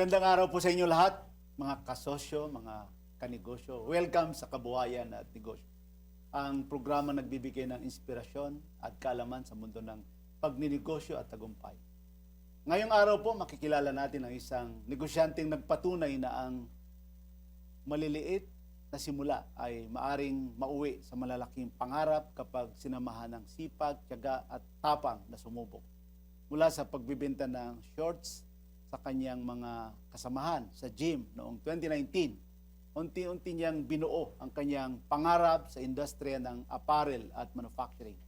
Magandang araw po sa inyo lahat, mga kasosyo, mga kanegosyo. Welcome sa Kabuhayan at Negosyo. Ang programa nagbibigay ng inspirasyon at kaalaman sa mundo ng pagninegosyo at tagumpay. Ngayong araw po, makikilala natin ang isang negosyanteng nagpatunay na ang maliliit na simula ay maaring mauwi sa malalaking pangarap kapag sinamahan ng sipag, tiyaga at tapang na sumubok. Mula sa pagbibenta ng shorts sa kanyang mga kasamahan sa gym noong 2019, unti-unti niyang binuo ang kanyang pangarap sa industriya ng apparel at manufacturing.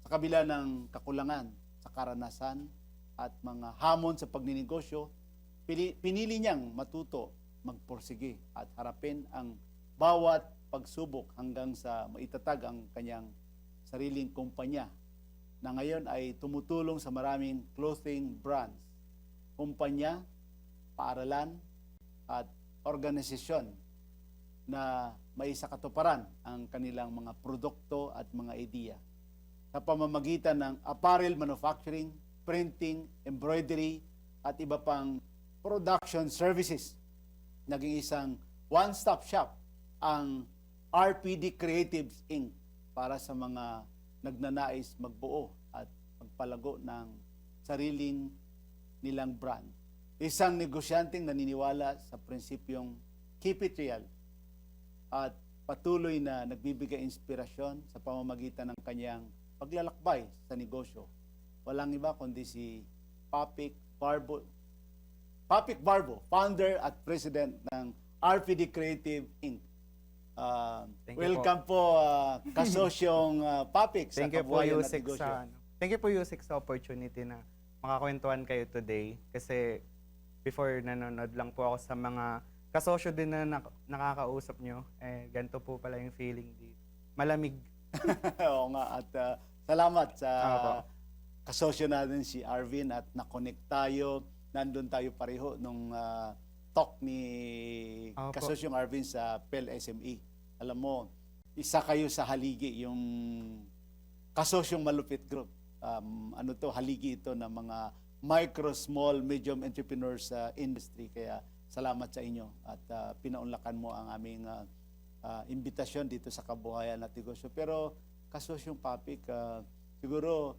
Sa kabila ng kakulangan sa karanasan at mga hamon sa pagninegosyo, pinili niyang matuto, magpursige at harapin ang bawat pagsubok hanggang sa maitatag ang kanyang sariling kumpanya na ngayon ay tumutulong sa maraming clothing brands, kumpanya, paaralan at organisasyon na may sakatuparan ang kanilang mga produkto at mga ideya sa pamamagitan ng apparel manufacturing, printing, embroidery at iba pang production services. Naging isang one-stop shop ang RPD Creatives Inc. para sa mga nagnanais magbuo at magpalago ng sariling nilang brand. Isang negosyanteng naniniwala sa prinsipyong keep it real at patuloy na nagbibigay inspirasyon sa pamamagitan ng kanyang paglalakbay sa negosyo. Walang iba kundi si Papik Barbo, founder at president ng RPD Creative Inc. Welcome po, kasosyong Papik sa Kabuhayan at Negosyo. Thank you po, Yusek, sa opportunity na makakwentuhan kayo today. Kasi before nanonood lang po ako sa mga kasosyo din na nakakausap nyo. Ganito po pala yung feeling dito. Malamig. Oo nga. At salamat sa kasosyo natin si Arvin at na-connect tayo. Nandun tayo pareho nung talk ni kasosyong Arvin sa PEL-SME. Alam mo, isa kayo sa haligi, yung kasosyong malupit group. Haligi ito ng mga micro, small, medium entrepreneurs sa industry. Kaya salamat sa inyo at pinaunlakan mo ang aming imbitasyon dito sa Kabuhayan at Negosyo. Pero kasosyong Papik, siguro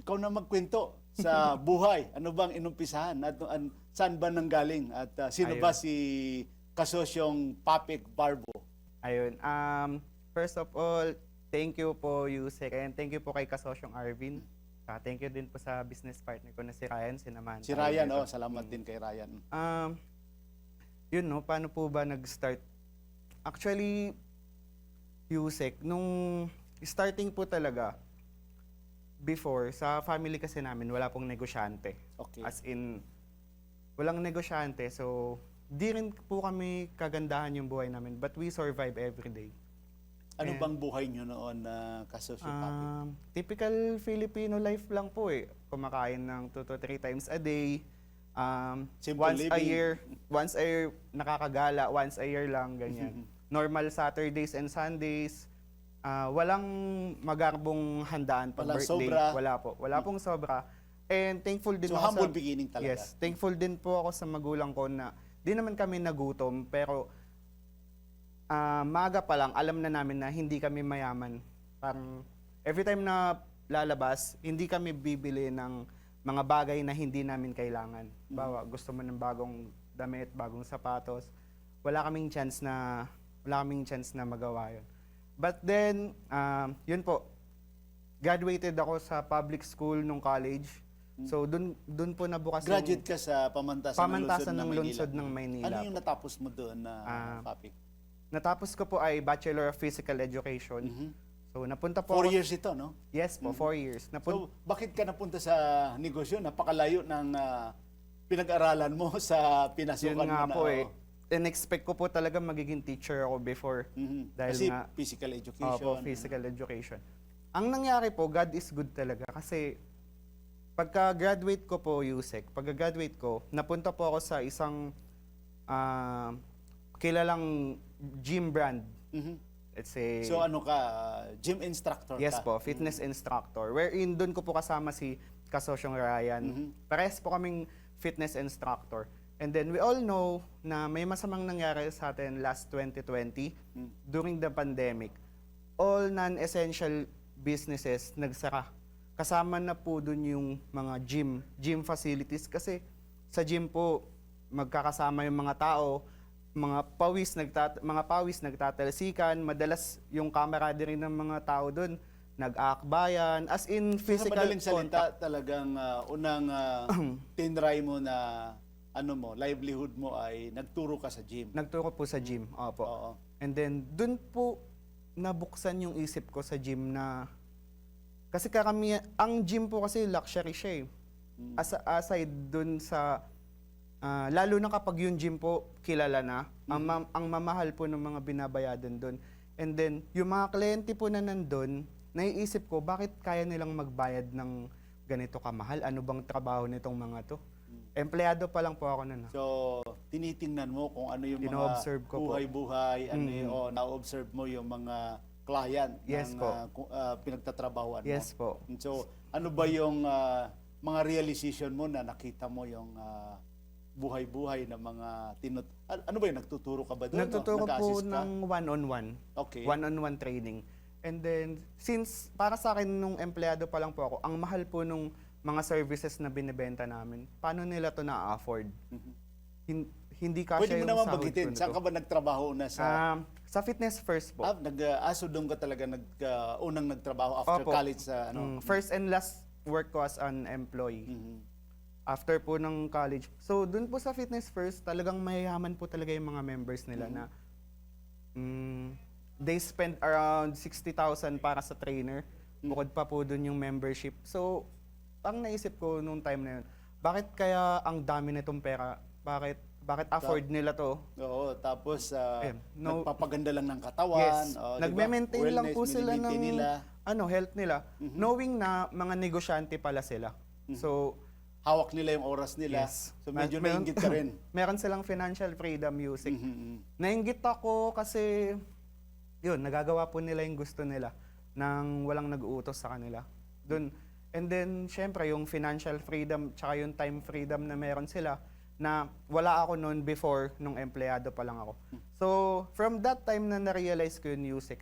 ikaw na magkwento sa buhay. Ano bang inumpisahan? At saan ba nanggaling? At sino ba si kasosyong Papik Barbo? Ayun. First of all, thank you po, Yusek, and thank you po kay kasosyong Arvin. Thank you din po sa business partner ko na si Ryan, sinamahan. Si Ryan, salamat din kay Ryan. Yun, no, paano po ba nag-start? Actually, Yusek, nung starting po talaga, before, sa family kasi namin, wala pong negosyante. Okay. As in, walang negosyante. So, di rin po kami kagandahan yung buhay namin. But we survive every day. Ano bang buhay nyo noon na kasosyong Papik? Typical Filipino life lang po eh. Kumakain ng 2 to 3 times a day. Simple living. Once a year nakakagala, once a year lang, ganyan. Normal Saturdays and Sundays. Walang magarbong handaan pag birthday. Sobra. Wala po. Wala pong sobra. And thankful din So ako humble beginning talaga. Yes, thankful din po ako sa magulang ko na di naman kami nagutom, pero maaga pa lang, alam na namin na hindi kami mayaman. Parang every time na lalabas, hindi kami bibili ng mga bagay na hindi namin kailangan. Bawa, gusto mo ng bagong damit, bagong sapatos. Wala kaming chance na magawa yun. But then, yun po, graduated ako sa public school nung college. So, dun po nabukas Graduate ka sa Pamantasan ng Lungsod ng Maynila. Ano yung natapos mo doon na Papik? Natapos ko po ay Bachelor of Physical Education. So, napunta po 4 years ito, no? Yes po, 4 years. So, bakit ka napunta sa negosyo? Napakalayo ng pinag-aralan mo sa pinasukan Yun nga mo na. po eh. In-expect ko po talaga magiging teacher ako before. Dahil Kasi nga, physical education. Opo, physical education. Ang nangyari po, God is good talaga. Kasi pagka-graduate ko po, Yusek, pagka-graduate ko, napunta po ako sa isang kilalang gym brand. Let's say... So ano ka, gym instructor Yes ka? po, fitness instructor. Wherein doon ko po kasama si kasosyong Ryan. Parehas po kaming fitness instructor. And then we all know na may masamang nangyari sa atin last 2020 during the pandemic. All non-essential businesses nagsara. Kasama na po dun yung mga gym facilities kasi sa gym po magkakasama yung mga tao, mga pawis nagtatalsikan, madalas yung camaraderie ng mga tao dun nag-aakbayan, as in Sa physical madaling contact. salita, talagang unang tinry mo na livelihood mo ay nagturo ka sa gym. Nagturo po sa gym, opo. Oo. And then, dun po nabuksan yung isip ko sa gym na, kasi ang gym po kasi luxury siya eh. Aside dun sa, lalo na kapag yung gym po kilala na, ang mamahal po ng mga binabayadan dun. And then, yung mga kliyente po na nandun, naiisip ko, bakit kaya nilang magbayad ng ganito kamahal? Ano bang trabaho nitong mga to? Empleyado pa lang po ako nun. So, tinitingnan mo kung ano yung mga Ino-observe ko po. buhay-buhay, na-observe mo yung mga client Yes ng po. pinagtatrabahuan mo. Yes po. So, ano ba yung mga realization mo na nakita mo yung buhay-buhay ng mga ano ba yun, nagtuturo ka ba doon? Nagtuturo po Nag-a-assist ka? ng one-on-one. Okay. One-on-one training. And then, since para sa akin nung empleyado pa lang po ako, ang mahal po nung mga services na binibenta namin, paano nila to na-afford? Hindi kasya Pwede mo yung naman sahod bagitin, ko na saan to. ka ba nagtrabaho na sa... Sa fitness first po. Nag-aso doon ka talaga unang nagtrabaho after Opo. college sa ano? First and last work ko as an employee. Mhm. After po ng college. So, dun po sa Fitness First, talagang mayayaman po talaga yung mga members nila na they spend around 60,000 para sa trainer. Bukod pa po dun yung membership. So, ang naisip ko nung time na yun, bakit kaya ang dami nitong pera? Bakit afford nila to? Oo, tapos no- nagpapaganda lang ng katawan. Yes. oh, Nagme-maintain diba? lang po Wellness, sila ng mini-maintain nila. health nila. Knowing na mga negosyante pala sila. So, Hawak nila yung oras nila. Yes. So medyo Meron- nainggit ka rin. meron silang financial freedom music. Mhm. Nainggit ako kasi, yun, nagagawa po nila yung gusto nila nang walang nag-uutos sa kanila. Dun. And then, syempre, yung financial freedom tsaka yung time freedom na meron sila na wala ako noon before nung empleyado pa lang ako. So, from that time na na-realize ko yung music,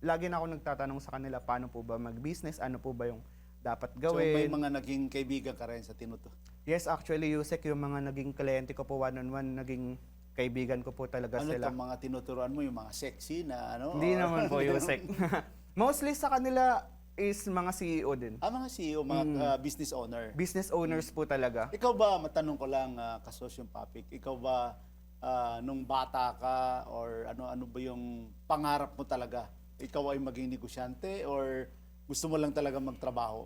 lagi na ako nagtatanong sa kanila, paano po ba mag-business? Ano po ba yung dapat So may gawin? mga naging kaibigan ka rin sa Tinuto. Yes, actually, Yusek, yung mga naging kliyente ko po one-on-one, naging kaibigan ko po talaga Ano sila. itong mga tinuturuan mo, yung mga sexy na ano? Hindi naman po, Yusek. Mostly sa kanila is mga CEO din. Mga CEO, mga business owner. Business owners po talaga. Ikaw ba, matanong ko lang, kasosyong Papik, ikaw ba nung bata ka or ano ba yung pangarap mo talaga? Ikaw ay maging negosyante or gusto mo lang talaga magtrabaho?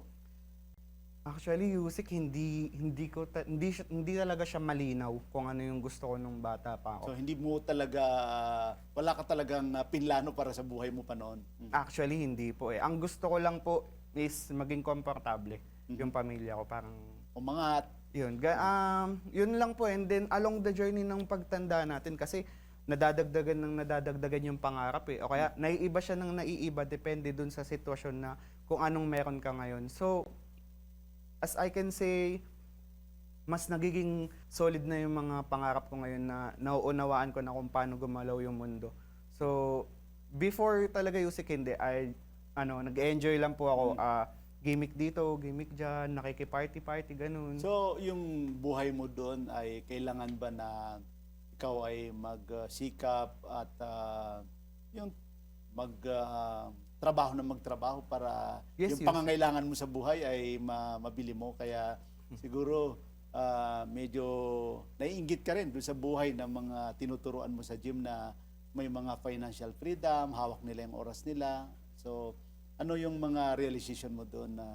Actually, Yusek, hindi talaga siya malinaw kung ano yung gusto ko nung bata pa ako. So hindi mo talaga, wala ka talagang pinlano para sa buhay mo pa noon? Actually, hindi po eh. Ang gusto ko lang po is maging komportable yung pamilya ko. Parang, Umangat. yun. Yun lang po. And then, along the journey ng pagtanda natin, kasi nadadagdagan yung pangarap eh. O kaya, naiiba siya ng naiiba, depende dun sa sitwasyon na kung anong meron ka ngayon. So, as I can say, mas nagiging solid na yung mga pangarap ko ngayon na nauunawaan ko na kung paano gumalaw yung mundo. So, before talaga Yusek, hindi, nag-enjoy lang po ako. Gimmick dito, gimmick dyan, nakiki-party-party, ganun. So yung buhay mo doon ay kailangan ba na ikaw ay magsikap at yung magtrabaho para Yes, yung yes. pangangailangan mo sa buhay ay mabili mo. Kaya siguro medyo naiinggit ka rin doon sa buhay ng mga tinuturuan mo sa gym na may mga financial freedom, hawak nila yung oras nila. So ano yung mga realization mo doon na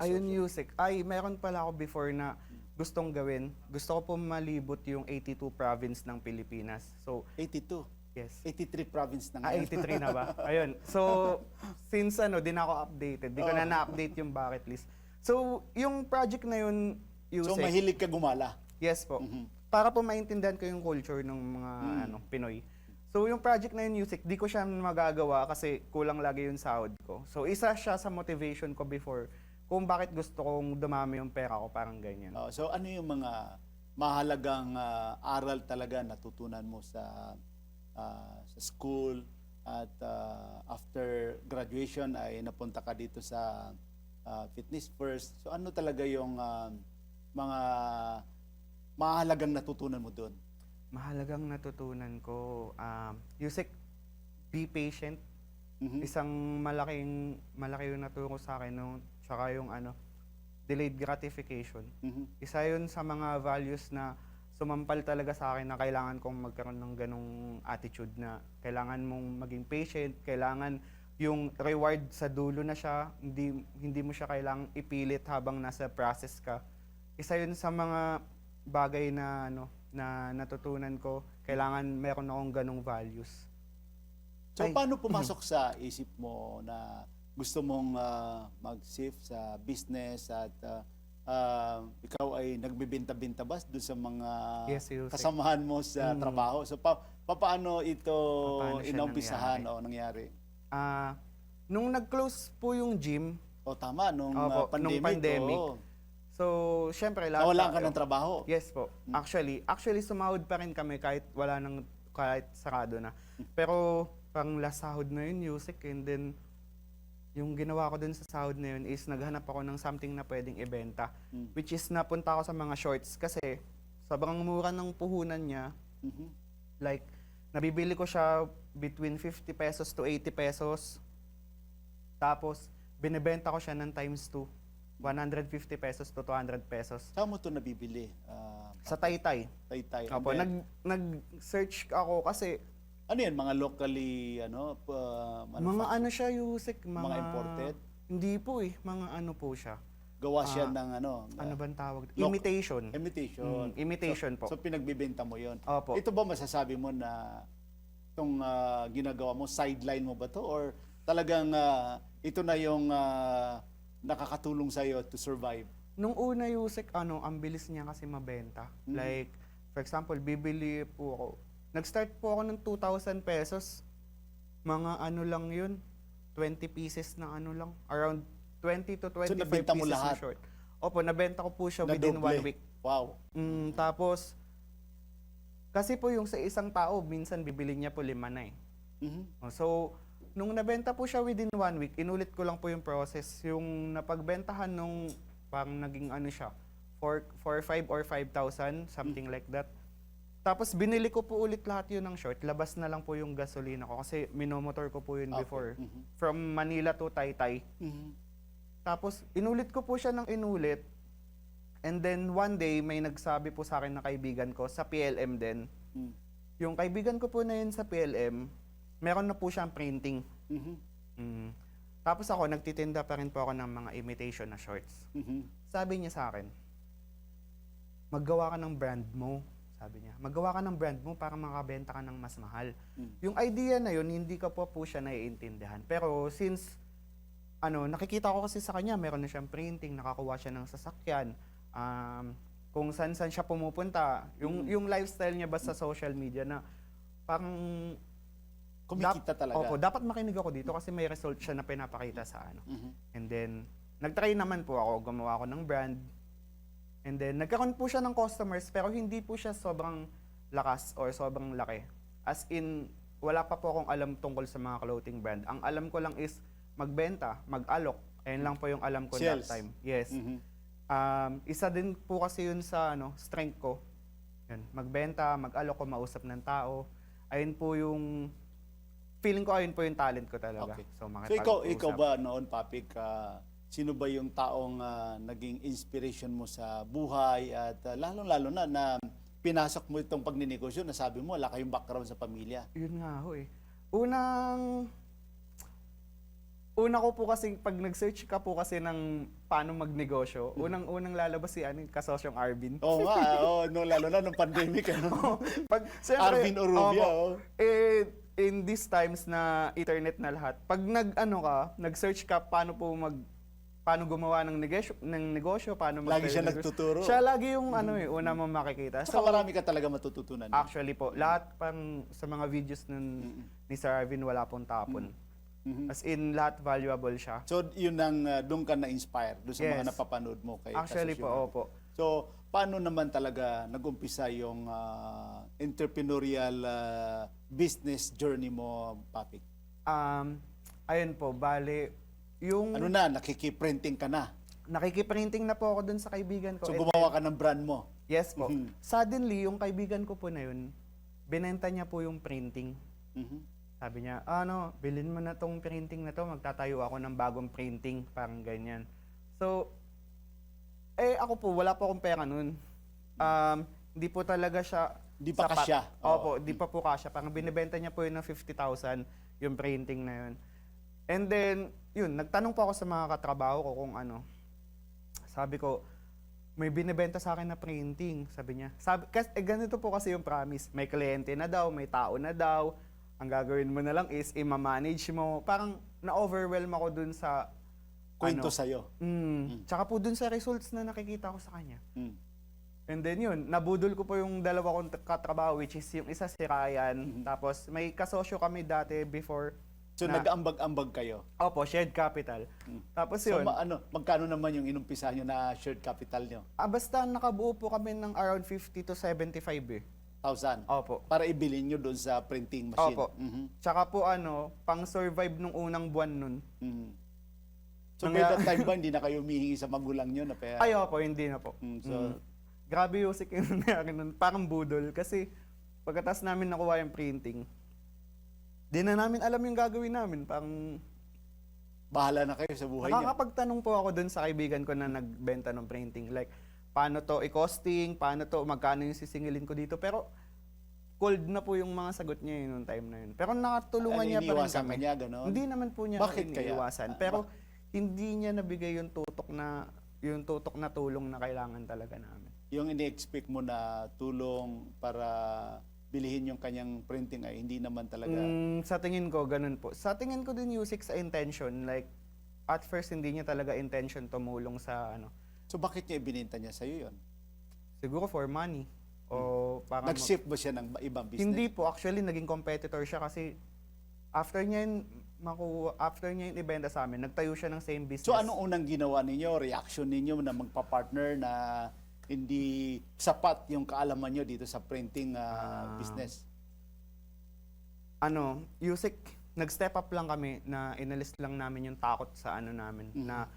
Ayun, Yusek. Meron pala ako before na gustong gawin. Gusto ko po malibot yung 82 province ng Pilipinas. So, 82. yes. 83 province na ngayon. 83 na ba? Ayun. So, since di na ako updated, di ko na na-update yung bucket list. So, yung project na yun, So Yusek, mahilig ka gumala. yes po. Para po maintindihan ko yung culture ng mga Pinoy. So, yung project na yun, Yusek, di ko siya magagawa kasi kulang lagi yung sahod ko. So, isa siya sa motivation ko before kung bakit gusto kong dumami yung pera ko, parang ganyan. So ano yung mga mahalagang aral talaga natutunan mo sa school at after graduation ay napunta ka dito sa Fitness First. So ano talaga yung mga mahalagang natutunan mo doon? Mahalagang natutunan ko, Yusek, be patient. Mhm. Isang malaki yung naturo sa akin, no? Tsaka yung delayed gratification. Mhm. Isa yun sa mga values na sumampal talaga sa akin na kailangan kong magkaroon ng ganong attitude na kailangan mong maging patient, kailangan yung reward sa dulo na siya, hindi mo siya kailangang ipilit habang nasa process ka. Isa yun sa mga bagay na na natutunan ko, kailangan meron akong ganong values. So Ay. paano pumasok sa isip mo na gusto mong mag-shift sa business at ikaw ay nagbibinta-binta ba doon sa mga Yes, Yusek. kasamahan mo sa trabaho? So paano ito Paano siya inumpisahan o nangyari? Nung nag-close po yung gym, O tama, nung Opo, nung pandemic. oo. so syempre Nawalan ka ng trabaho. Yes po. Actually sumahod pa rin kami kahit kahit sarado na. Pero pang last sahod na yun, Yusek, and then yung ginawa ko dun sa sahod na yun is naghanap ako ng something na pwedeng ibenta. Which is napunta ako sa mga shorts kasi sobrang mura ng puhunan niya. Mhm. Like, nabibili ko siya between 50 pesos to 80 pesos. Tapos, binibenta ko siya ng times 2. 150 pesos to 200 pesos. Saan mo ito nabibili? Sa Taytay. Taytay. Opo, And then, nag-search ako kasi ano yan? Mga locally, mga siya, Yusek, Mga imported? Hindi po eh, mga po siya. gawa siya ng Ano bang tawag? Loc- Imitation. imitation. Imitation po. So pinagbibenta mo yon. Opo. Ito ba masasabi mo na itong ginagawa mo, sideline mo ba to or talagang ito na yung nakakatulong sa iyo to survive? Nung una, Yusek, ang bilis niya kasi mabenta. Like, for example, bibili po ako. Nag-start po ako ng 2,000 pesos. Mga lang yun, 20 pieces na lang. Around 20 to 25 nabenta mo pieces lahat? na short. Opo, nabenta ko po siya Na within doble. 1 week. Wow. Tapos, kasi po yung sa isang tao, minsan bibili niya po 5 na eh. Mhm. So, nung nabenta po siya within 1 week, inulit ko lang po yung process. Yung napagbentahan nung parang naging siya, 4,500 or 5,000, something like that. Tapos binili ko po ulit lahat yun ng short. Labas na lang po yung gasolina ko kasi minomotor ko po yun Okay. before. Mhm. From Manila to Taytay. Mhm. Tapos inulit ko po siya ng inulit. And then one day may nagsabi po sa akin na kaibigan ko sa PLM din. Mhm. Yung kaibigan ko po na yun sa PLM, meron na po siyang printing. Mhm. Tapos ako, nagtitinda pa rin po ako ng mga imitation na shorts. Mhm. Sabi niya sa akin, maggawa ka ng brand mo. Sabi niya, maggawa ka ng brand mo para makabenta ka ng mas mahal. Yung idea na yun, hindi ko po siya naiintindihan. Pero since, nakikita ko kasi sa kanya, meron na siyang printing, nakakuha siya ng sasakyan, kung saan siya pumupunta, yung lifestyle niya ba sa social media na parang Kumikita talaga. Opo, dapat makinig ako dito kasi may result siya na pinapakita sa Mhm. And then, nag-try naman po ako, gumawa ako ng brand. And then, nagkaroon po siya ng customers pero hindi po siya sobrang lakas or sobrang laki. As in, wala pa po akong alam tungkol sa mga clothing brand. Ang alam ko lang is magbenta, mag-alok. Ayun lang po yung alam ko Sales. that time. Yes. Mhm. Isa din po kasi yun sa strength ko. Yun, magbenta, mag-alok ko, mausap ng tao. Ayun po yung feeling ko, ayun po yung talent ko talaga. Okay. So, So ikaw ba noon, Papik, sino ba yung taong naging inspiration mo sa buhay at lalong-lalo na pinasok mo itong pagninegosyo na sabi mo wala kayong background sa pamilya? Yun nga ho eh. Una ko po kasi, pag nag-search ka po kasi ng paano magnegosyo, unang lalabas si kasosyong Arvin. Oo nga, lalo na nung pandemic. Siyempre, Arvin Orubia. opo, in these times na internet na lahat, pag nag-search ka paano gumawa ng negosyo, paano Lagi siya mag-negosyo. nagtuturo. Siya lagi yung una mo makikita. Saka marami ka talaga matututunan. Actually po, lahat pang sa mga videos ni Sir Arvin wala pong tapon. As in, lahat valuable siya. So, yun ang doon ka na-inspire, doon sa mga Yes. napapanood mo kay Actually po, Kasosyo. opo. So, paano naman talaga nag-umpisa yung entrepreneurial business journey mo, Papik? Ayun po, bale, yung Ano na, nakikiprinting ka na. nakikiprinting na po ako dun sa kaibigan ko. So, And gumawa ka ng brand mo. yes po. Suddenly, yung kaibigan ko po na yun, binenta niya po yung printing. Mhm. Sabi niya, bilhin mo na tong printing na to, magtatayo ako ng bagong printing, parang ganyan. So, ako po, wala po akong pera nun. Hindi po talaga siya Di pa sapat. kasya. Opo, di pa po kasya. Parang binibenta niya po yun ng 50,000, yung printing na yun. And then, yun, nagtanong po ako sa mga katrabaho ko kung ano. Sabi ko, may binibenta sa akin na printing, sabi niya. Kasi ganito po kasi yung promise. May kliyente na daw, may tao na daw. Ang gagawin mo na lang is i-manage mo. Parang na-overwhelm ako dun sa Kwento sa'yo. Tsaka po dun sa results na nakikita ko sa kanya. Mm. And then yun, nabudol ko po yung dalawa kong katrabaho, which is yung isa si Ryan. Tapos may kasosyo kami dati before. So, na- nag-ambag-ambag kayo. Opo, shared capital. Tapos So, yun, magkano naman yung inumpisahan nyo na shared capital nyo? basta nakabuo po kami ng around 50 to 75 eh. 1,000. Opo. Para ibilin nyo doon sa printing machine. Opo. Mhm. Tsaka po pang-survive nung unang buwan nun. Mhm. So, by that time ba, hindi na kayo humihingi sa magulang nyo na pera? Ay, opo, hindi na po. So, Grabe yung sick yung nangyari nun. Parang budol. Kasi pagkatas namin nakuha yung printing, di na namin alam yung gagawin namin. Parang bahala na kayo sa buhay nyo. nakakapagtanong po ako dun sa kaibigan ko na nagbenta ng printing. Like, paano to i-costing, paano to, magkano yung sisingilin ko dito. Pero cold na po yung mga sagot niya yun nung time na yun. Pero nakatulungan Ano, niya pa rin iniiwasan kami. ka niya, ganon? Hindi naman po niya Bakit kaya? iniiwasan. Pero hindi niya nabigay yung tutok na tulong na kailangan talaga namin. Yung ini-expect mo na tulong para bilihin yung kanyang printing ay hindi naman talaga. Sa tingin ko, ganun po. Sa tingin ko din Yusik sa intention, like, at first hindi niya talaga intention tumulong sa So, bakit niya ibinenta niya sa'yo yun? siguro for money. O parang Nag-shift ba siya ng ibang business? hindi po, actually naging competitor siya kasi after niya yun ibenta sa amin, nagtayo siya ng same business. So, anong unang ginawa ninyo? Reaction ninyo na magpa-partner na hindi sapat yung kaalaman nyo dito sa printing business? Yusik, nag-step up lang kami na inalis lang namin yung takot sa namin. Na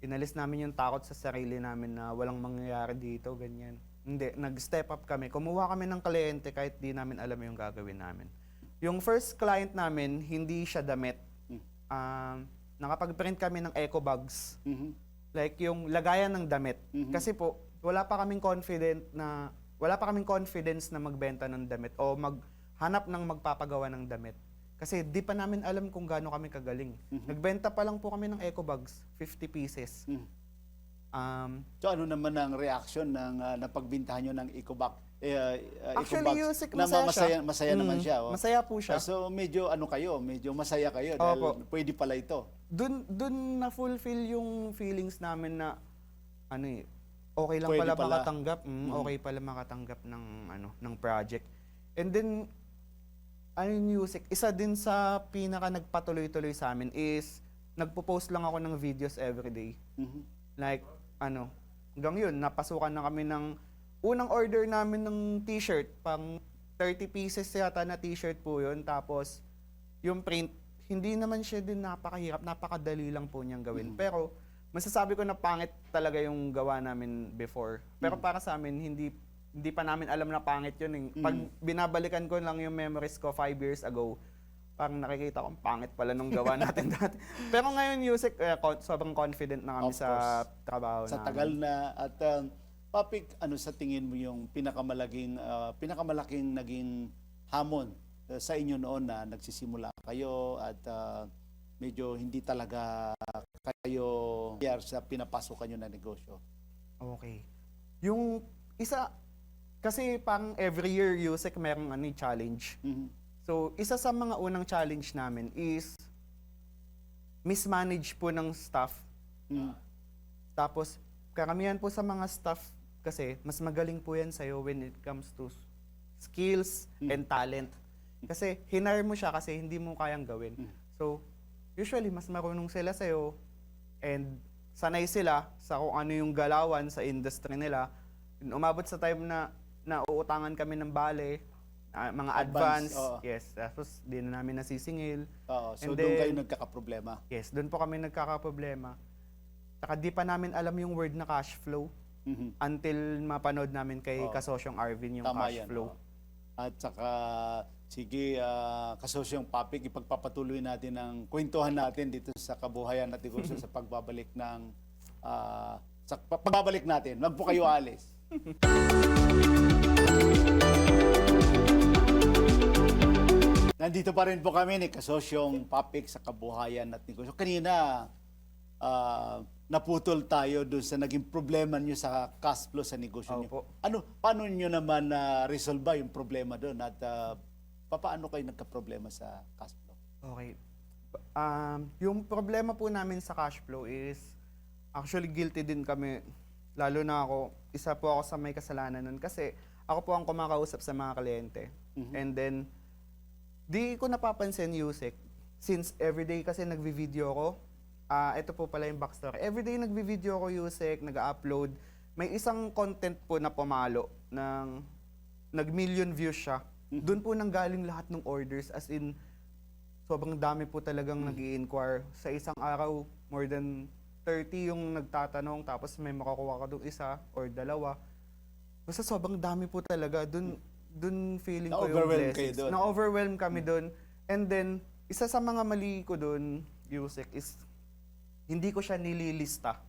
inalis namin yung takot sa sarili namin na walang mangyayari dito, ganyan. Hindi, nag-step up kami. Kumuha kami ng kliyente kahit di namin alam yung gagawin namin. Yung first client namin, hindi siya damit. Nakapag-print kami ng eco bags. Mhm. Like yung lagayan ng damit. Mhm. Kasi po, wala pa kaming confidence na magbenta ng damit o maghanap ng magpapagawa ng damit. Kasi di pa namin alam kung gaano kami kagaling. Nagbenta pa lang po kami ng eco bags, 50 pieces. Mhm. Um, So, ano naman ang reaction ng napagbintahan nyo ng EcoBac? Actually, Yusik, na masaya siya. masaya naman siya. Oh. Masaya po siya. So, medyo medyo masaya kayo dahil Opo. pwede pala ito. Dun na-fulfill yung feelings namin na okay lang Pwede pala pala. makatanggap, okay pala makatanggap ng project. And then Music, isa din sa pinaka nagpatuloy-tuloy sa amin is nagpo-post lang ako ng videos everyday. Mhm. Like hanggang yun, napasukan na kami ng unang order namin ng t-shirt, pang 30 pieces yata na t-shirt po yun. Tapos yung print, hindi naman siya din napakahirap, napakadali lang po niyang gawin. Pero masasabi ko na pangit talaga yung gawa namin before. Pero para sa amin, hindi pa namin alam na pangit yun. Pag binabalikan ko lang yung memories ko 5 years ago, parang nakikita ko, pangit pala nung gawa natin dati. Pero ngayon, Yusik, sobrang confident na kami Of sa course. trabaho Sa namin. tagal na at Papik, ano sa tingin mo yung pinakamalaking naging hamon sa inyo noon na nagsisimula kayo at medyo hindi talaga kayo sa pinapasok nyo na negosyo? Okay. Yung isa, kasi pang every year, Yusik, merong challenge. Mhm. So, isa sa mga unang challenge namin is mismanage po ng staff. Mhm. Tapos, karamihan po sa mga staff kasi, mas magaling po yan sa'yo when it comes to skills and talent. Kasi, hinire mo siya kasi hindi mo kayang gawin. So, usually mas marunong sila sa'yo and sanay sila sa kung ano yung galawan sa industry nila. Umabot sa time na nauutangan kami ng bale, mga Advance, advance, oo. yes, tapos di na namin nasisingil. Oo, so And doon kayo then- nagkakaproblema. Yes, doon po kami nagkakaproblema. Saka di pa namin alam yung word na cash flow Mhm. until mapanood namin kay Oo. Kasosyong Arvin yung Tama cash yan. flow. oo. At saka, sige, kasosyong Papik, ipagpapatuloy natin ang kwentuhan natin dito sa Kabuhayan at Negosyo sa pagbabalik ng sa pagbabalik natin. Wag po kayo alis. Nandito pa rin po kami ni Kasosyong Papik sa Kabuhayan at Negosyo. Kanina, naputol tayo doon sa naging problema nyo sa cash flow sa negosyo nyo. Opo. Paano nyo naman resolve yung problema doon at paano kayo nagka-problema sa cash flow? Okay. Yung problema po namin sa cash flow is actually guilty din kami. Lalo na ako, isa po ako sa may kasalanan nun kasi ako po ang kumakausap sa mga kliyente. And then, di ko napapansin, Yusek, since everyday kasi nagvi-video ko, ito po pala yung backstory. Everyday nagvi-video ko, Yusek, nag-upload. May isang content po na pumalo ng nag-million views siya. Doon po nanggaling lahat ng orders, as in, sobrang dami po talagang nag-i-inquire. Sa isang araw, more than 30 yung nagtatanong, tapos may makakuha ka doon isa or dalawa. Basta sobrang dami po talaga. Doon feeling ko yung Na-overwhelm kayo blessings. doon. Na-overwhelm kami doon. And then, isa sa mga mali ko doon, Yusek, is hindi ko siya nililista.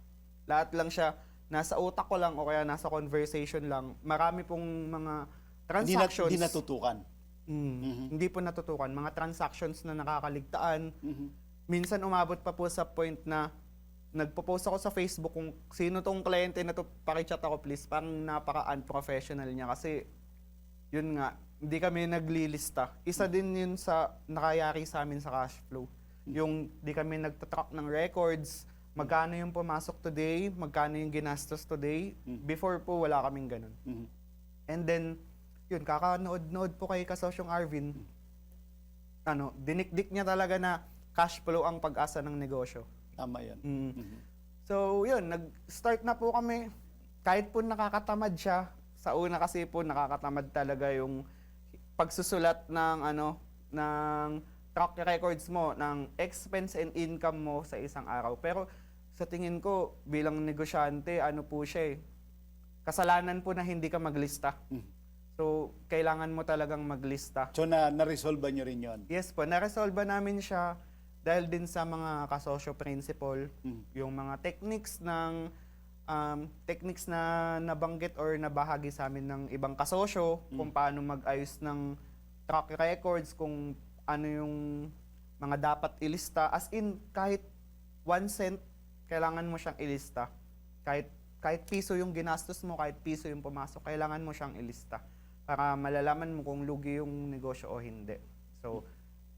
Lahat lang siya, nasa utak ko lang o kaya nasa conversation lang. Marami pong mga transactions. Hindi natutukan. Hindi po natutukan. Mga transactions na nakakaligtaan. Mhm. Minsan umabot pa po sa point na nagpo-post ako sa Facebook kung sino tong kliyente na to, paki-chat ako please. Parang napaka-unprofessional niya kasi yun nga, hindi kami naglilista. Isa din yun sa nakayari sa amin sa cash flow. Yung di kami nagtatrack ng records, magkano yung pumasok today, magkano yung ginastos today. Before po, wala kaming ganun. Mhm. And then, yun, kakanood-nood po kay Kasosyong Arvin, dinikdik niya talaga na cash flow ang pag-asa ng negosyo. Tama yan. Mm. So, yun, nag-start na po kami. Kahit po nakakatamad siya, sa una kasi po nakakatamad talaga yung pagsusulat ng track records mo, ng expense and income mo sa isang araw. Pero sa tingin ko, bilang negosyante, po siya kasalanan po na hindi ka maglista. So, kailangan mo talagang maglista. So, na-resolve nyo rin yun? Yes po, na-resolve namin siya dahil din sa mga kasosyo principle, yung mga techniques na nabanggit or nabahagi sa amin ng ibang kasosyo, kung paano mag-ayos ng track records, kung ano yung mga dapat ilista. As in, kahit 1 cent, kailangan mo siyang ilista. Kahit piso yung ginastos mo, kahit piso yung pumasok, kailangan mo siyang ilista para malalaman mo kung lugi yung negosyo o hindi. So,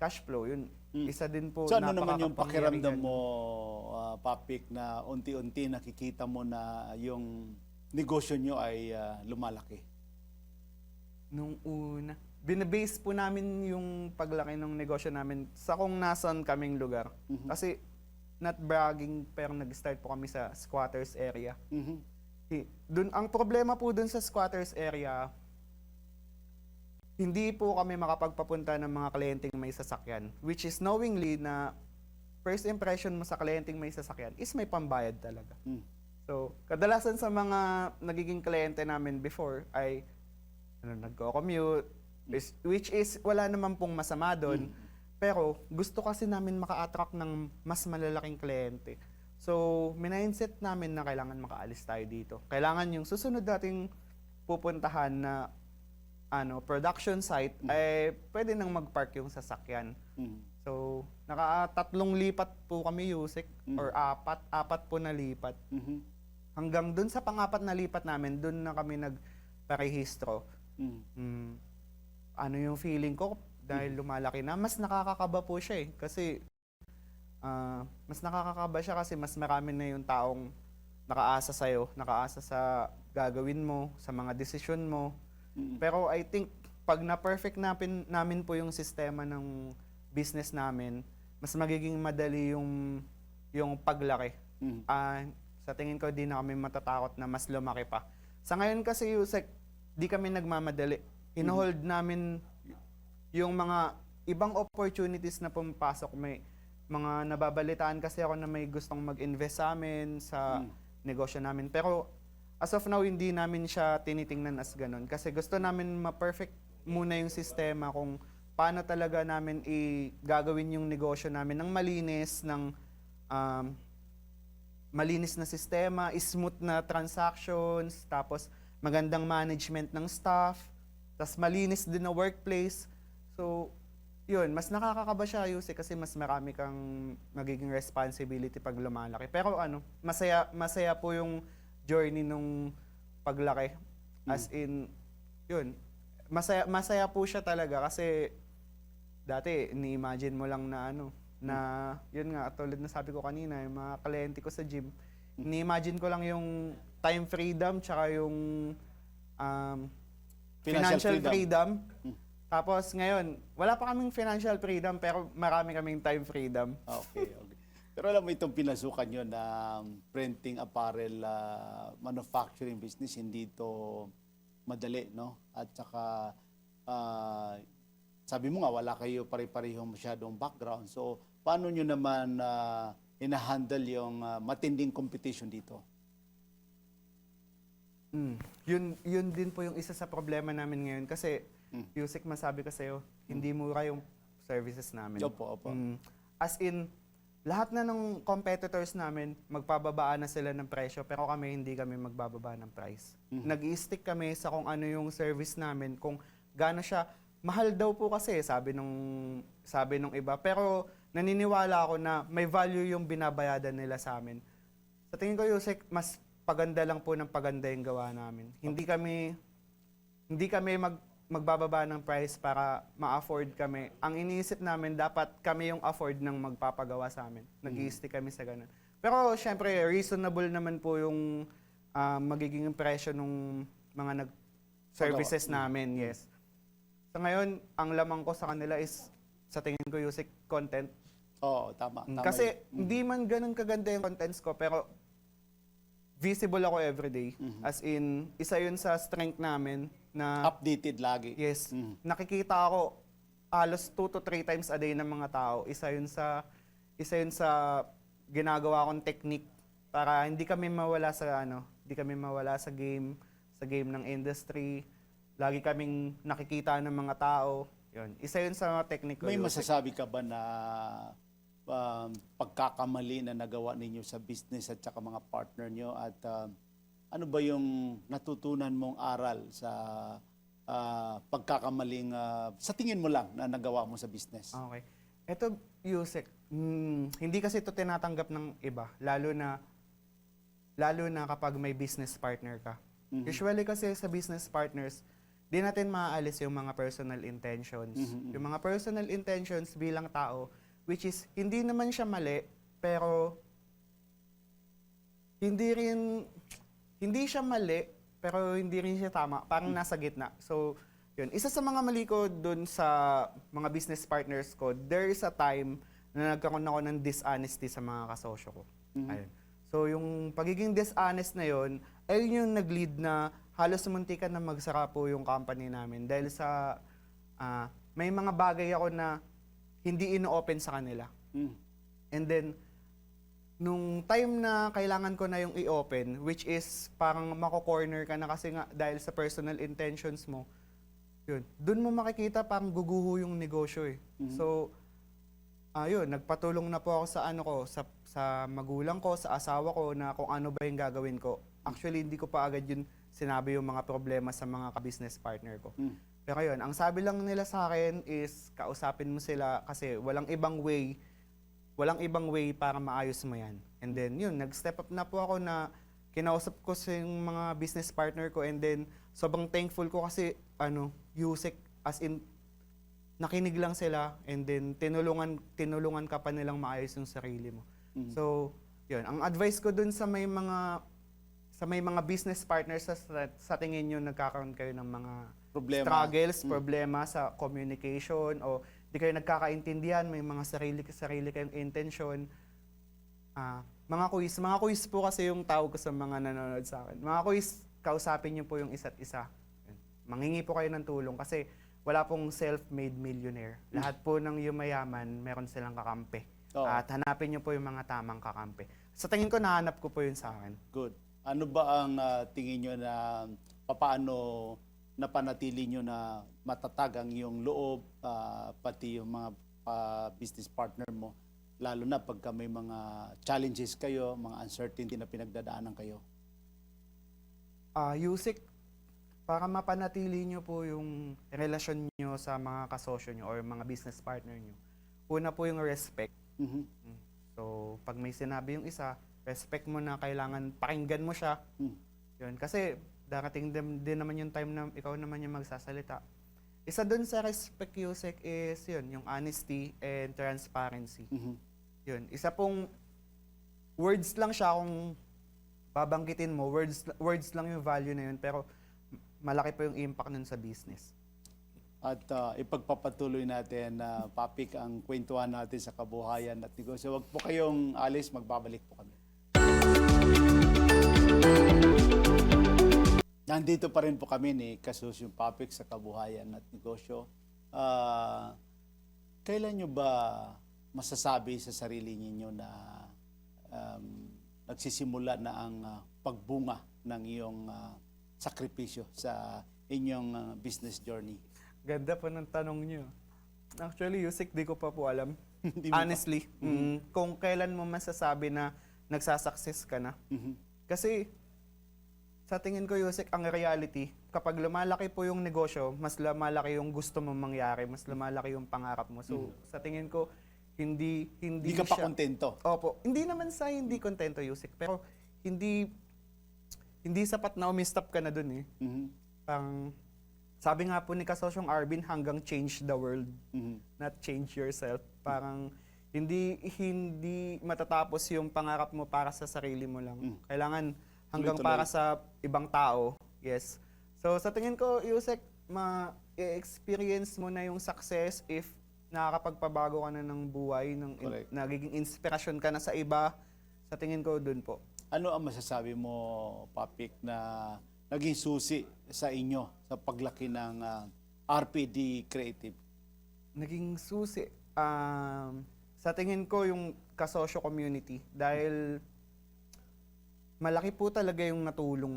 cash flow, yun. Isa din po. So, ano naman yung pakiramdam napakakapangyarihan. mo, Papik, na unti-unti nakikita mo na yung negosyo nyo ay lumalaki? Nung una, binabase po namin yung paglaki ng negosyo namin sa kung nasan kaming lugar. Kasi, not bragging, pero nag-start po kami sa squatters area. Mhm. Ang problema po dun sa squatters area, hindi po kami makapagpapunta ng mga kliyenteng may sasakyan. Which is knowingly na first impression mo sa kliyenteng may sasakyan is may pambayad talaga. So, kadalasan sa mga nagiging kliyente namin before ay nagko-commute, which is wala naman pong masama doon. Pero gusto kasi namin maka-attract ng mas malalaking kliyente. So, mindset namin na kailangan makaalis tayo dito. Kailangan yung susunod nating pupuntahan na production site ay pwede nang mag-park yung sasakyan. So, naka-3 lipat po kami, Yusek, or apat po na lipat. Hanggang dun sa pang-apat na lipat namin, dun na kami nagparehistro. Ano yung feeling ko dahil lumalaki na, mas nakakakaba po siya kasi mas nakakakaba siya kasi mas marami na yung taong nakaasa sa'yo, nakaasa sa gagawin mo, sa mga desisyon mo. Pero I think, pag na-perfect namin po yung sistema ng business namin, mas magiging madali yung paglaki. Mhm. Sa tingin ko, di na kami matatakot na mas lumaki pa. Sa ngayon kasi, Yusek, di kami nagmamadali. Inohold namin yung mga ibang opportunities na pumapasok. May mga nababalitaan kasi ako na may gustong mag-invest sa amin, sa negosyo namin. Pero as of now, hindi namin siya tinitingnan as ganun. Kasi gusto namin ma-perfect muna yung sistema kung paano talaga namin gagawin yung negosyo namin ng malinis, ng malinis na sistema, smooth na transactions, tapos magandang management ng staff, tapos malinis din na workplace. So, yun, mas nakakakaba siya, Yuse, kasi mas marami kang magiging responsibility pag lumalaki. Pero masaya po yung journey nung paglaki. As in, yun, masaya po siya talaga kasi dati, ni-imagine mo lang na yun nga, tulad na sabi ko kanina, yung mga kliyente ko sa gym, ni-imagine ko lang yung time freedom tsaka yung financial freedom. Tapos ngayon, wala pa kaming financial freedom pero marami kaming time freedom. Okay. Pero alam mo itong pinasukan nyo na printing apparel manufacturing business, hindi ito madali, no? At saka sabi mo nga, wala kayo pare-parehong masyadong background. So, paano nyo naman ina-handle yung matinding competition dito? Yun din po yung isa sa problema namin ngayon. Kasi, Yusek, masabi ko sa'yo, hindi mura yung services namin. Opo. As in, lahat na ng competitors namin, magpababaan na sila ng presyo, pero hindi kami magbababa ng price. Nag-i-stick kami sa kung ano yung service namin, kung gaano siya. Mahal daw po kasi, sabi nung iba. Pero naniniwala ako na may value yung binabayadan nila sa amin. Sa tingin ko, Yusek, mas paganda lang po ng paganda yung gawa namin. Hindi kami magbababa ng price para ma-afford kami. Ang iniisip namin, dapat kami yung afford ng magpapagawa sa amin. Nag-i-stick kami sa ganun. Pero syempre, reasonable naman po yung magiging presyo ng mga services namin. Yes. So ngayon, ang lamang ko sa kanila is, sa tingin ko, Yusek, content. Oo, tama. Kasi hindi man ganun kaganda yung contents ko, pero visible ako everyday. As in, isa yun sa strength namin na updated lagi. yes, nakikita ako halos 2 to 3 times a day ng mga tao. Isa yun sa ginagawa kong technique para hindi kami mawala sa game ng industry. Lagi kaming nakikita ng mga tao. Yun. Isa yun sa mga technique ko. May masasabi ka ba na pagkakamali na nagawa ninyo sa business at saka mga partner nyo at ano ba yung natutunan mong aral sa pagkakamaling sa tingin mo lang na nagawa mo sa business? Okay. Ito, Yusek, hindi kasi ito tinatanggap ng iba, lalo na kapag may business partner ka. Usually kasi sa business partners, di natin maaalis yung mga personal intentions. Yung mga personal intentions bilang tao, which is, hindi naman siya mali, pero hindi siya mali, pero hindi rin siya tama. Parang nasa gitna. So, yun. Isa sa mga mali ko dun sa mga business partners ko, there is a time na nagkaroon ako ng dishonesty sa mga kasosyo ko. Ayun. So, yung pagiging dishonest na yun, ayun yung nag-lead na halos muntikan na magsara po yung company namin dahil sa may mga bagay ako na hindi ino-open sa kanila. And then, nung time na kailangan ko na yung i-open, which is parang mako-corner ka na kasi nga dahil sa personal intentions mo, yun, dun mo makikita parang guguho yung negosyo eh. So, yun, nagpatulong na po ako sa magulang ko, sa asawa ko na kung ano ba yung gagawin ko. Actually, hindi ko pa agad yun sinabi yung mga problema sa mga ka-business partner ko. Pero yun, ang sabi lang nila sa akin is kausapin mo sila kasi walang ibang way para maayos mo yan. And then yun, nag-step up na po ako na kinausap ko sa yung mga business partner ko and then sobrang thankful ko kasi Yusek, as in nakinig lang sila and then tinulungan ka pa nilang maayos yung sarili mo. So, yun, ang advice ko dun sa may mga business partners sa tingin nyo nagkakaroon kayo ng mga Problema. struggles, problema sa communication o di kayo nagkakaintindihan, may mga sarili kayong intention. Mga quiz po kasi yung tawag ko sa mga nanonood sa akin. Mga quiz, kausapin niyo po yung isa't isa. Yun. Manghingi po kayo ng tulong kasi wala pong self-made millionaire. Lahat po ng yumayaman, meron silang kakampi. Oo. At hanapin niyo po yung mga tamang kakampi. Sa tingin ko, nahanap ko po yun sa akin. Good. Ano ba ang tingin nyo na papaano napanatili nyo na matatag ang iyong loob, pati yung mga business partner mo, lalo na pagka may mga challenges kayo, mga uncertainty na pinagdadaanan kayo? Yusik, para mapanatili nyo po yung relasyon nyo sa mga kasosyo nyo or mga business partner nyo, una po yung respect. Mhm. So, pag may sinabi yung isa, respect mo na kailangan pakinggan mo siya. Mm. Yun. Kasi darating din naman yung time na ikaw naman yung magsasalita. Isa dun sa respect, Yusek, is yun, yung honesty and transparency. Mhm. Yun. Isa pong words lang siya kung babanggitin mo, words lang yung value na yun, pero malaki po yung impact nun sa business. At ipagpapatuloy natin na Papik ang kwentuhan natin sa kabuhayan at negosyo. Huwag po kayong alis, magbabalik po kami. Nandito pa rin po kami ni Kasusyong Papik sa kabuhayan at negosyo. Kailan nyo ba masasabi sa sarili ninyo na nagsisimula na ang pagbunga ng iyong sakripisyo sa inyong business journey? Ganda po ng tanong nyo. Actually, Yusik, di ko pa po alam. Hindi mo pa- Honestly, kung kailan mo masasabi na nagsasucess ka na. Mhm. Kasi, sa tingin ko, Yusik, ang reality, kapag lumalaki po yung negosyo, mas lumalaki yung gusto mong mangyari, mas lumalaki yung pangarap mo. So, sa tingin ko, hindi Hindi ka pa siya- kontento. Opo. Hindi naman sa hindi kontento, Yusik, pero hindi sapat na umistop ka na dun eh. Mhm. Pang, sabi nga po ni Kasosyong Arvin, hanggang change the world, Mhm. not change yourself. Parang hindi matatapos yung pangarap mo para sa sarili mo lang. Kailangan hanggang Tuloy-tuloy. para sa ibang tao. Yes. So sa tingin ko, Yusek, ma-experience mo na yung success if nakakapagpabago ka na ng buhay, Correct. nagiging inspirasyon ka na sa iba. Sa tingin ko, dun po. Ano ang masasabi mo, Papik, na naging susi sa inyo sa paglaki ng RPD Creative? Naging susi. Sa tingin ko, yung kasosyo community. Dahil malaki po talaga yung natulong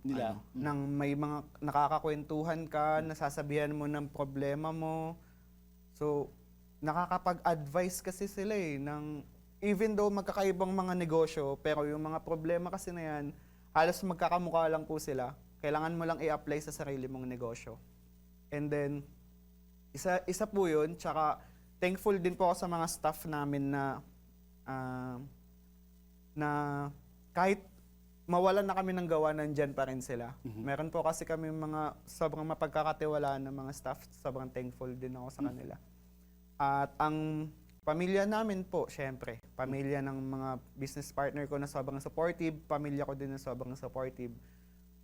Nila. nang may mga nakakakwentuhan ka, nasasabihan mo ng problema mo. So, nakakapag-advise kasi sila even though magkakaibang mga negosyo, pero yung mga problema kasi na yan, halos magkakamukha lang po sila. Kailangan mo lang i-apply sa sarili mong negosyo. And then, isa po yun. Tsaka, thankful din po ako sa mga staff namin na kahit mawalan na kami ng gawa, nandyan pa rin sila. Meron po kasi kami mga sobrang mapagkakatiwalaan ng mga staff. Sobrang thankful din ako sa kanila. At ang pamilya namin po, syempre, pamilya ng mga business partner ko na sobrang supportive, pamilya ko din na sobrang supportive.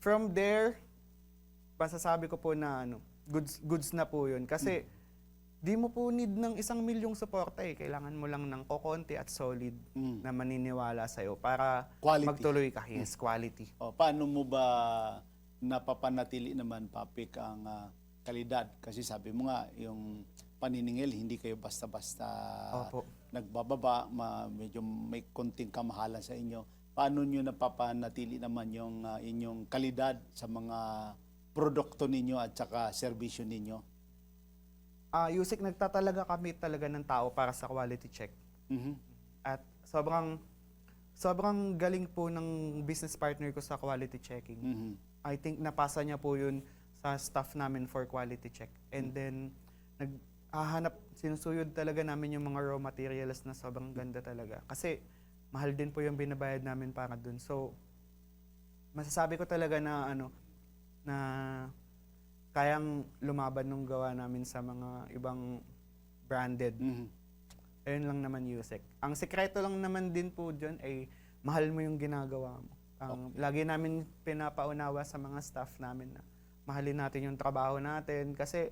From there, masasabi ko po na goods na po yun. Kasi di mo po need ng 1,000,000 suporta eh. Kailangan mo lang ng kokonti at solid na maniniwala sa'yo para Quality. magtuloy ka. Yes, quality. O, paano mo ba napapanatili naman, Papik, ang kalidad? Kasi sabi mo nga, yung paniningil, hindi kayo basta-basta Opo. nagbababa, medyo may konting kamahalan sa inyo. Paano nyo napapanatili naman yung inyong kalidad sa mga produkto ninyo at saka serbisyo ninyo? Yusik, nagtatalaga kami talaga ng tao para sa quality check. Mhm. At sobrang galing po ng business partner ko sa quality checking. Mhm. I think napasa niya po yun sa staff namin for quality check. And then, sinusuyod talaga namin yung mga raw materials na sobrang ganda talaga. Kasi, mahal din po yung binabayad namin para dun. So, masasabi ko talaga na na kayang lumaban nung gawa namin sa mga ibang branded. Mhm. Ayun lang naman, Yusek. Ang sekreto lang naman din po dyan ay mahal mo yung ginagawa mo. Lagi namin pinapaunawa sa mga staff namin na mahalin natin yung trabaho natin kasi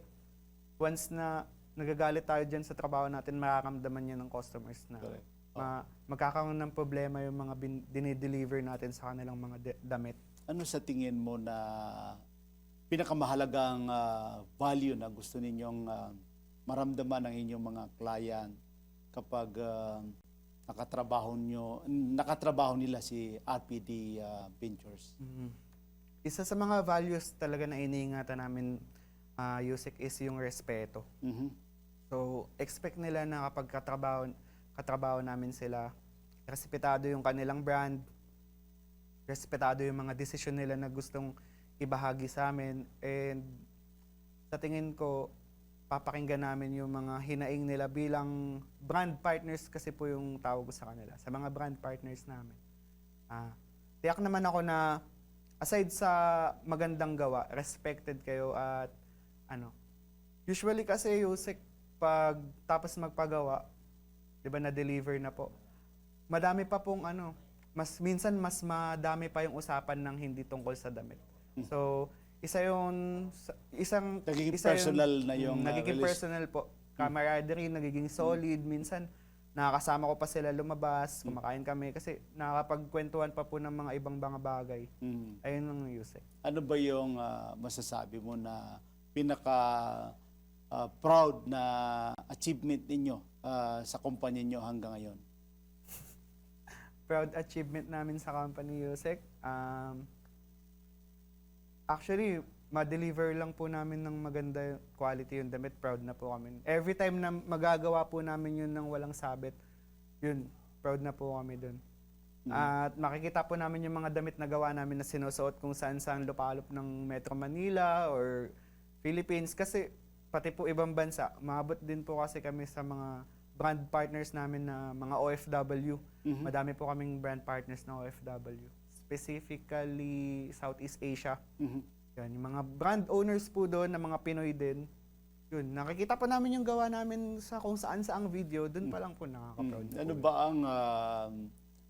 once na nagagalit tayo dyan sa trabaho natin, mararamdaman yan ng customers na Correct. magkakaroon ng problema yung mga dinideliver natin sa kanilang mga damit. Ano sa tingin mo na pinakamahalagang value na gusto ninyong maramdaman ng inyong mga client kapag nakatrabaho nila si RPD Ventures? Isa sa mga values talaga na iniingatan namin, Yusek, is yung respeto. Mhm. So, expect nila na kapag katrabaho namin sila, respetado yung kanilang brand, respetado yung mga desisyon nila na gustong ibahagi sa amin, and sa tingin ko, papakinggan namin yung mga hinaing nila bilang brand partners, kasi po yung tawag ko sa kanila, sa mga brand partners namin. Tiyak naman ako na aside sa magandang gawa, respected kayo at usually kasi Yusek, pag tapos magpagawa, 'di ba, na-deliver na po. Madami pa pong minsan mas madami pa yung usapan ng hindi tungkol sa damit. So, Nagiging personal na yung nagiging relation. personal po. Camaraderie, nagiging solid. Minsan, nakakasama ko pa sila lumabas, kumakain kami, kasi nakakapagkwentuhan pa po ng mga ibang bagay. Ayun ang Yusek. Ano ba yung masasabi mo na pinaka proud na achievement ninyo sa kumpanya nyo hanggang ngayon? Proud achievement namin sa company, Yusek. Actually, ma-deliver lang po namin ng maganda quality yung damit, proud na po kami. Every time na magagawa po namin yun ng walang sabit, yun, proud na po kami dun. At makikita po namin yung mga damit na gawa namin na sinusuot kung saan-saan lupalop ng Metro Manila or Philippines. Kasi pati po ibang bansa, maabot din po kasi kami sa mga brand partners namin na mga OFW. Madami po kaming brand partners na OFW. Specifically, Southeast Asia. Yan, yung mga brand owners po doon, na mga Pinoy din. Yun, nakikita po namin yung gawa namin sa kung saan-saang video, doon pa lang po nakaka-proud. Ano ba ang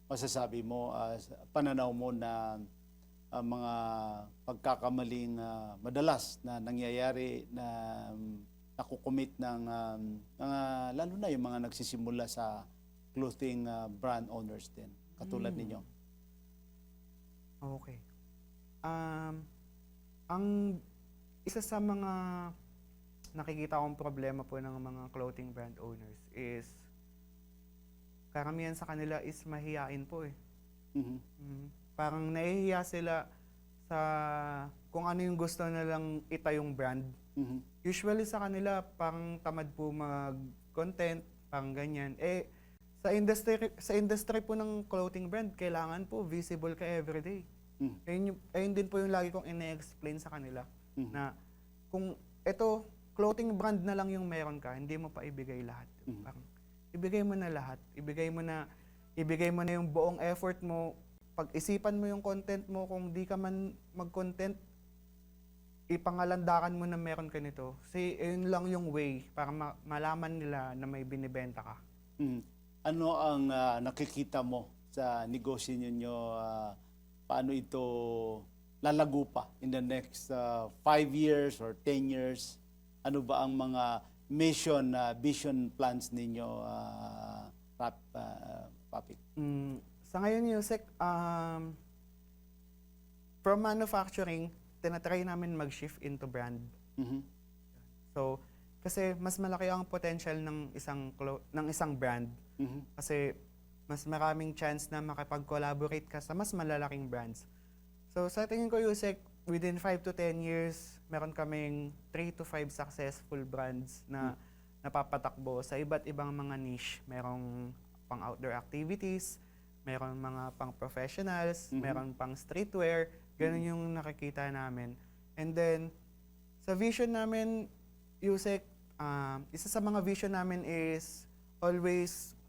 masasabi mo, pananaw mo na mga pagkakamaling madalas na nangyayari na nakukomit ng lalo na yung mga nagsisimula sa clothing brand owners din, katulad ninyo? Okay. Ang isa sa mga nakikita kong problema po ng mga clothing brand owners is karamihan sa kanila is mahiyain po eh. Parang nahihiya sila sa kung ano yung gusto nilang itayong brand. Usually sa kanila, parang tamad po mag-content, parang ganyan. Sa industry po ng clothing brand, kailangan po visible ka everyday. Ayun din po yung lagi kong ine-explain sa kanila, na kung ito, clothing brand na lang yung meron ka, hindi mo pa ibigay lahat. Parang, ibigay mo na lahat. Ibigay mo na yung buong effort mo. Pag-isipan mo yung content mo. Kung di ka man mag-content, ipangalandakan mo na meron ka nito. Kasi yun lang yung way para malaman nila na may binibenta ka. Ano ang nakikita mo sa negosyo ninyo? Paano ito lalago pa in the next 5 years or 10 years? Ano ba ang mga mission, vision plans ninyo, Papik? Sa ngayon, Yusek, from manufacturing, tinatry namin mag-shift into brand. So, kasi mas malaki ang potential ng isang brand. Kasi mas maraming chance na makipag-collaborate ka sa mas malalaking brands. So, sa tingin ko, Yusek, within 5 to 10 years, meron kaming 3 to 5 successful brands na napapatakbo sa iba't ibang mga niche. Merong pang outdoor activities, meron mga pang professionals, meron pang streetwear. Ganun yung nakikita namin. And then, sa vision namin, Yusek, isa sa mga vision namin is always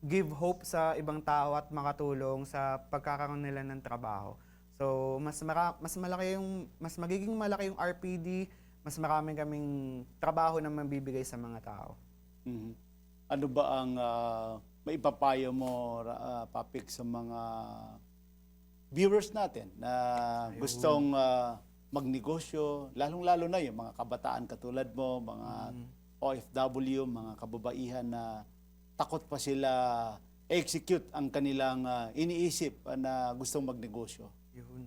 give hope sa ibang tao at makatulong sa pagkakaroon nila ng trabaho. So, mas magiging malaki yung RPD, mas marami kaming trabaho na mabibigay sa mga tao. Ano ba ang maipapayo mo, Papik, sa mga viewers natin na gustong magnegosyo, lalong-lalo na yung mga kabataan katulad mo, mga OFW, mga kababaihan na takot pa sila execute ang kanilang iniisip na gustong magnegosyo? Yun.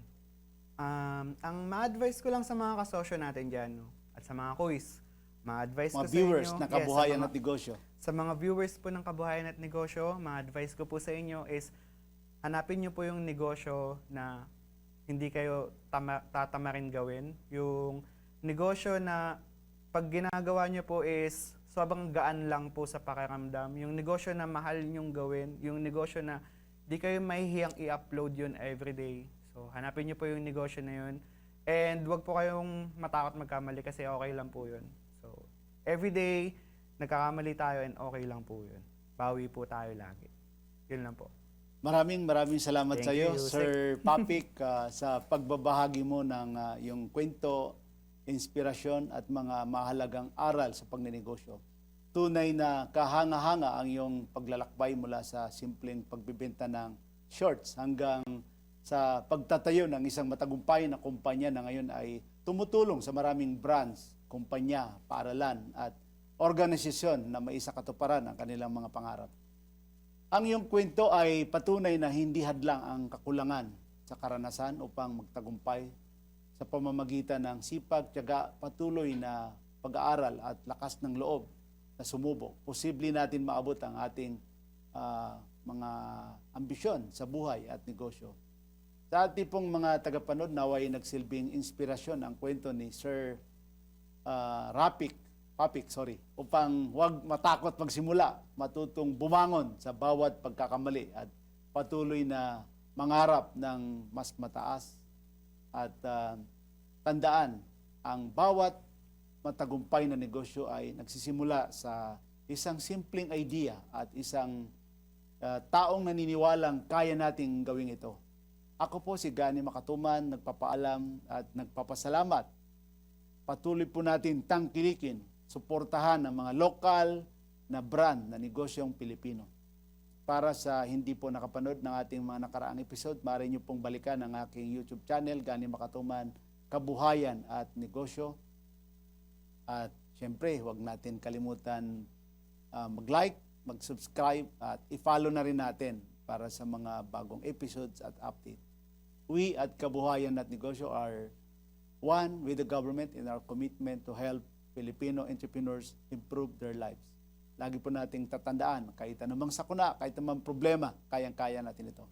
Ang ma-advise ko lang sa mga kasosyo natin dyan, no? At sa mga quiz, ma-advise ko Mga sa viewers inyo, na yes, kabuhayan sa at negosyo. sa mga viewers po ng Kabuhayan at Negosyo, ma-advise ko po sa inyo is hanapin nyo po yung negosyo na hindi kayo tatamarin gawin. Yung negosyo na pag ginagawa nyo po is sobrang gaan lang po sa pakiramdam. Yung negosyo na mahal nyong gawin, yung negosyo na di kayo mahihiyang i-upload yun everyday. So, hanapin nyo po yung negosyo na yun. And wag po kayong matakot magkamali kasi okay lang po yun. So, everyday, nagkakamali tayo and okay lang po yun. Bawi po tayo lagi. Yun lang po. Maraming salamat Thank sa iyo, you, Yusek. Sir Papik, sa pagbabahagi mo ng yung kwento, inspirasyon at mga mahalagang aral sa pagninegosyo. Tunay na kahanga-hanga ang iyong paglalakbay mula sa simpleng pagbibenta ng shorts hanggang sa pagtatayo ng isang matagumpay na kumpanya na ngayon ay tumutulong sa maraming brands, kumpanya, paaralan at organisasyon na maisakatuparan ang kanilang mga pangarap. Ang iyong kwento ay patunay na hindi hadlang ang kakulangan sa karanasan upang magtagumpay sa pamamagitan ng sipag, tiyaga, patuloy na pag-aaral at lakas ng loob na sumubok. Posible natin maabot ang ating mga ambisyon sa buhay at negosyo. Sa ating pong mga tagapanood, naway nagsilbing inspirasyon ang kwento ni Sir Papik, upang huwag matakot magsimula, matutong bumangon sa bawat pagkakamali at patuloy na mangarap ng mas mataas at tandaan ang bawat matagumpay na negosyo ay nagsisimula sa isang simpleng idea at isang taong naniniwalang kaya nating gawin ito. Ako po si Gani Makatuman, nagpapaalam at nagpapasalamat. Patuloy po natin tangkilikin, suportahan ang mga lokal na brand na negosyong Pilipino. Para sa hindi po nakapanood ng ating mga nakaraang episode, maaari niyo pong balikan ang aking YouTube channel, Gani Makatuman, Kabuhayan at Negosyo. At syempre, huwag natin kalimutan mag-like, mag-subscribe at i-follow na rin natin para sa mga bagong episodes at update. We at Kabuhayan at Negosyo are one with the government in our commitment to help Filipino entrepreneurs improve their lives. Lagi po nating tatandaan, kahit anumang sakuna, kahit anumang problema, kayang-kaya natin ito.